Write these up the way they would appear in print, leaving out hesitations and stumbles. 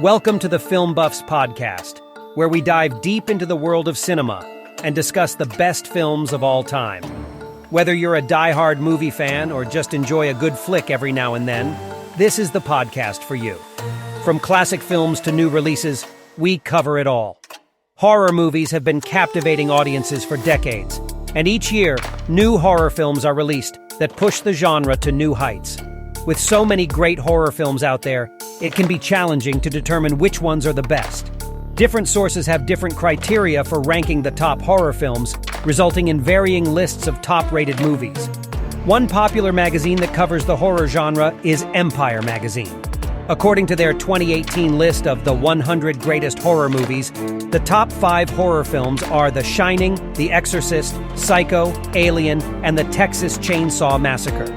Welcome to the Film Buffs podcast, where we dive deep into the world of cinema and discuss the best films of all time. Whether you're a die-hard movie fan or just enjoy a good flick every now and then, this is the podcast for you. From classic films to new releases, we cover it all. Horror movies have been captivating audiences for decades, and each year, new horror films are released that push the genre to new heights. With so many great horror films out there, it can be challenging to determine which ones are the best. Different sources have different criteria for ranking the top horror films, resulting in varying lists of top-rated movies. One popular magazine that covers the horror genre is Empire magazine. According to their 2018 list of the 100 greatest horror movies, the top 5 horror films are The Shining, The Exorcist, Psycho, Alien, and The Texas Chainsaw Massacre.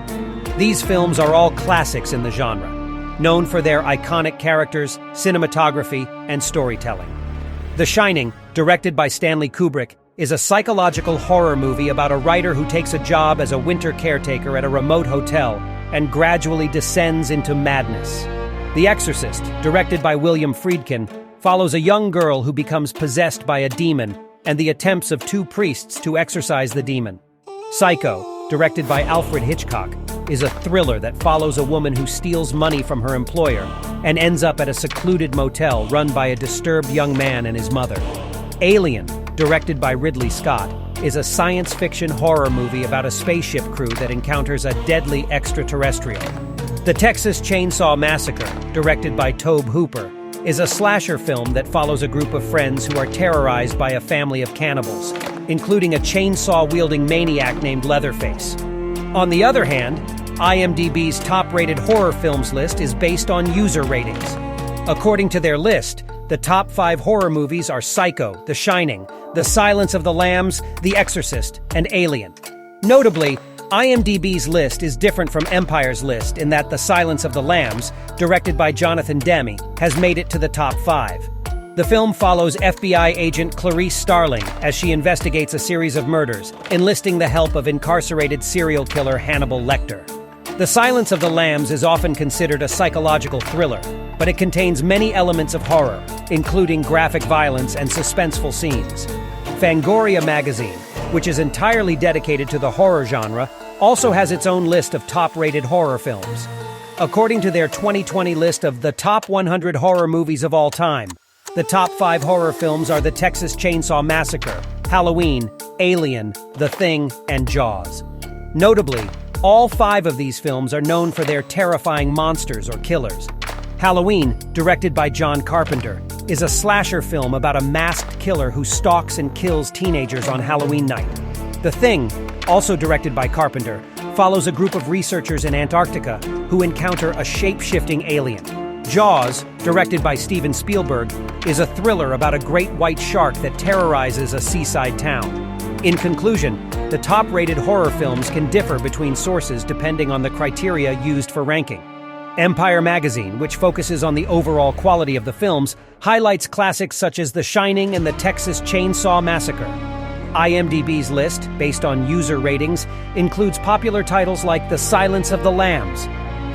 These films are all classics in the genre, known for their iconic characters, cinematography, and storytelling. The Shining, directed by Stanley Kubrick, is a psychological horror movie about a writer who takes a job as a winter caretaker at a remote hotel and gradually descends into madness. The Exorcist, directed by William Friedkin, follows a young girl who becomes possessed by a demon and the attempts of 2 priests to exorcise the demon. Psycho, directed by Alfred Hitchcock, is a thriller that follows a woman who steals money from her employer and ends up at a secluded motel run by a disturbed young man and his mother. Alien, directed by Ridley Scott, is a science fiction horror movie about a spaceship crew that encounters a deadly extraterrestrial. The Texas Chainsaw Massacre, directed by Tobe Hooper, is a slasher film that follows a group of friends who are terrorized by a family of cannibals, including a chainsaw-wielding maniac named Leatherface. On the other hand, IMDb's top-rated horror films list is based on user ratings. According to their list, the top 5 horror movies are Psycho, The Shining, The Silence of the Lambs, The Exorcist, and Alien. Notably, IMDb's list is different from Empire's list in that The Silence of the Lambs, directed by Jonathan Demme, has made it to the top 5. The film follows FBI agent Clarice Starling as she investigates a series of murders, enlisting the help of incarcerated serial killer Hannibal Lecter. The Silence of the Lambs is often considered a psychological thriller, but it contains many elements of horror, including graphic violence and suspenseful scenes. Fangoria magazine, which is entirely dedicated to the horror genre, also has its own list of top-rated horror films. According to their 2020 list of the top 100 horror movies of all time, the top 5 horror films are The Texas Chainsaw Massacre, Halloween, Alien, The Thing, and Jaws. Notably, all 5 of these films are known for their terrifying monsters or killers. Halloween, directed by John Carpenter, is a slasher film about a masked killer who stalks and kills teenagers on Halloween night. The Thing, also directed by Carpenter, follows a group of researchers in Antarctica who encounter a shape-shifting alien. Jaws, directed by Steven Spielberg, is a thriller about a great white shark that terrorizes a seaside town. In conclusion, the top-rated horror films can differ between sources depending on the criteria used for ranking. Empire magazine, which focuses on the overall quality of the films, highlights classics such as The Shining and The Texas Chainsaw Massacre. IMDb's list, based on user ratings, includes popular titles like The Silence of the Lambs.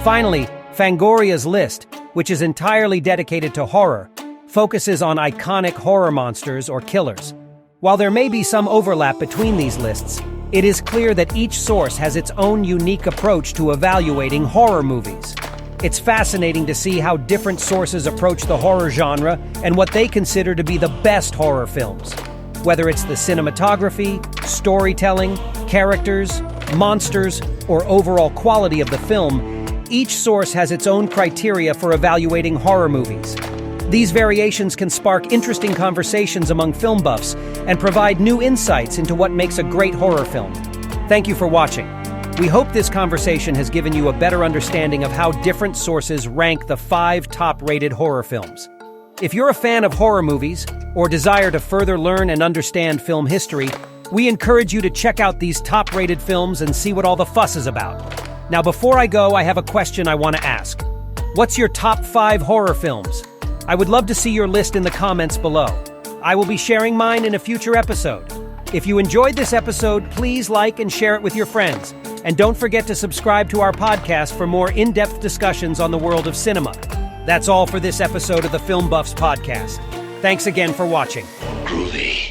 Finally, Fangoria's list, which is entirely dedicated to horror, focuses on iconic horror monsters or killers. While there may be some overlap between these lists, it is clear that each source has its own unique approach to evaluating horror movies. It's fascinating to see how different sources approach the horror genre and what they consider to be the best horror films. Whether it's the cinematography, storytelling, characters, monsters, or overall quality of the film, each source has its own criteria for evaluating horror movies. These variations can spark interesting conversations among film buffs and provide new insights into what makes a great horror film. Thank you for watching. We hope this conversation has given you a better understanding of how different sources rank the 5 top-rated horror films. If you're a fan of horror movies or desire to further learn and understand film history, we encourage you to check out these top-rated films and see what all the fuss is about. Now, before I go, I have a question I want to ask. What's your top 5 horror films? I would love to see your list in the comments below. I will be sharing mine in a future episode. If you enjoyed this episode, please like and share it with your friends. And don't forget to subscribe to our podcast for more in-depth discussions on the world of cinema. That's all for this episode of the Film Buffs podcast. Thanks again for watching. Groovy.